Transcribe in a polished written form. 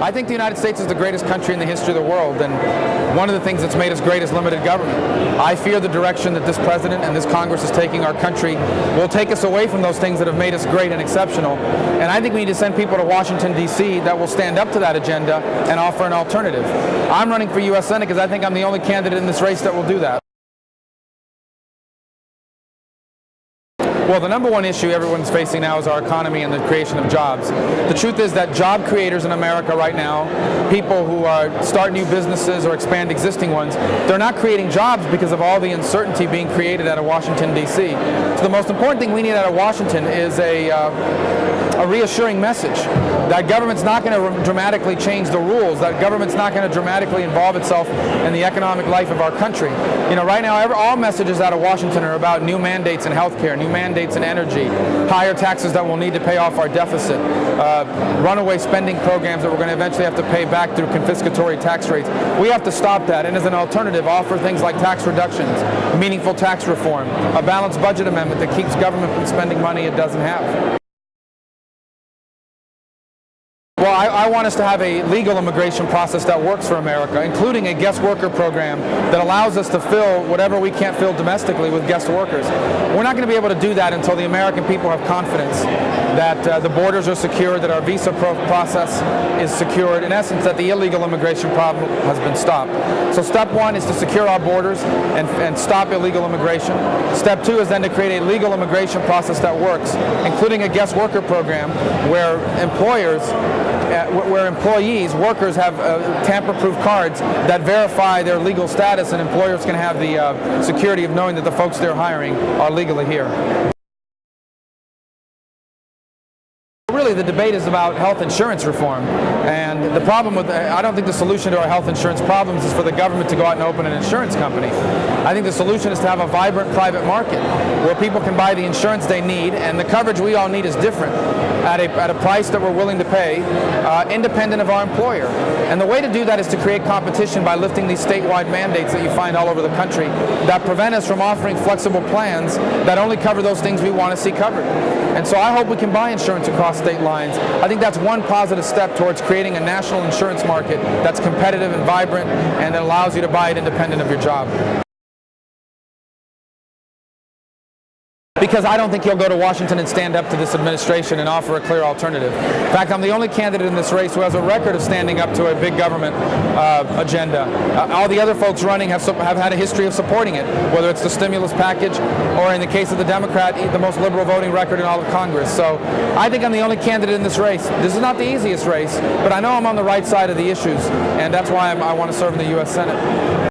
I think the United States is the greatest country in the history of the world, and one of the things that's made us great is limited government. I fear the direction that this president and this Congress is taking our country will take us away from those things that have made us great and exceptional. And I think we need to send people to Washington, D.C. that will stand up to that agenda and offer an alternative. I'm running for U.S. Senate because I think I'm the only candidate in this race that will do that. Well, the number one issue everyone's facing now is our economy and the creation of jobs. The truth is that job creators in America right now, people who start new businesses or expand existing ones, they're not creating jobs because of all the uncertainty being created out of Washington, D.C. So the most important thing we need out of Washington is a reassuring message that government's not going to dramatically change the rules, that government's not going to dramatically involve itself in the economic life of our country. You know, right now, all messages out of Washington are about new mandates in healthcare, new mandates in energy, higher taxes that we'll need to pay off our deficit, runaway spending programs that we're going to eventually have to pay back through confiscatory tax rates. We have to stop that, and as an alternative, offer things like tax reductions, meaningful tax reform, a balanced budget amendment that keeps government from spending money it doesn't have. Well, I want us to have a legal immigration process that works for America, including a guest worker program that allows us to fill whatever we can't fill domestically with guest workers. We're not going to be able to do that until the American people have confidence that the borders are secure, that our visa process is secured, in essence, that the illegal immigration problem has been stopped. So step one is to secure our borders and stop illegal immigration. Step two is then to create a legal immigration process that works, including a guest worker program where employees, workers have tamper-proof cards that verify their legal status, and employers can have the security of knowing that the folks they're hiring are legally here. Really, the debate is about health insurance reform, and the problem with I don't think the solution to our health insurance problems is for the government to go out and open an insurance company. I think the solution is to have a vibrant private market where people can buy the insurance they need, and the coverage we all need is different at a price that we're willing to pay, independent of our employer. And the way to do that is to create competition by lifting these statewide mandates that you find all over the country that prevent us from offering flexible plans that only cover those things we want to see covered. And so I hope we can buy insurance across state lines. I think that's one positive step towards creating a national insurance market that's competitive and vibrant and that allows you to buy it independent of your job. Because I don't think he'll go to Washington and stand up to this administration and offer a clear alternative. In fact, I'm the only candidate in this race who has a record of standing up to a big government agenda. All the other folks running have had a history of supporting it, whether it's the stimulus package or, in the case of the Democrat, the most liberal voting record in all of Congress. So I think I'm the only candidate in this race. This is not the easiest race, but I know I'm on the right side of the issues, and that's why I want to serve in the U.S. Senate.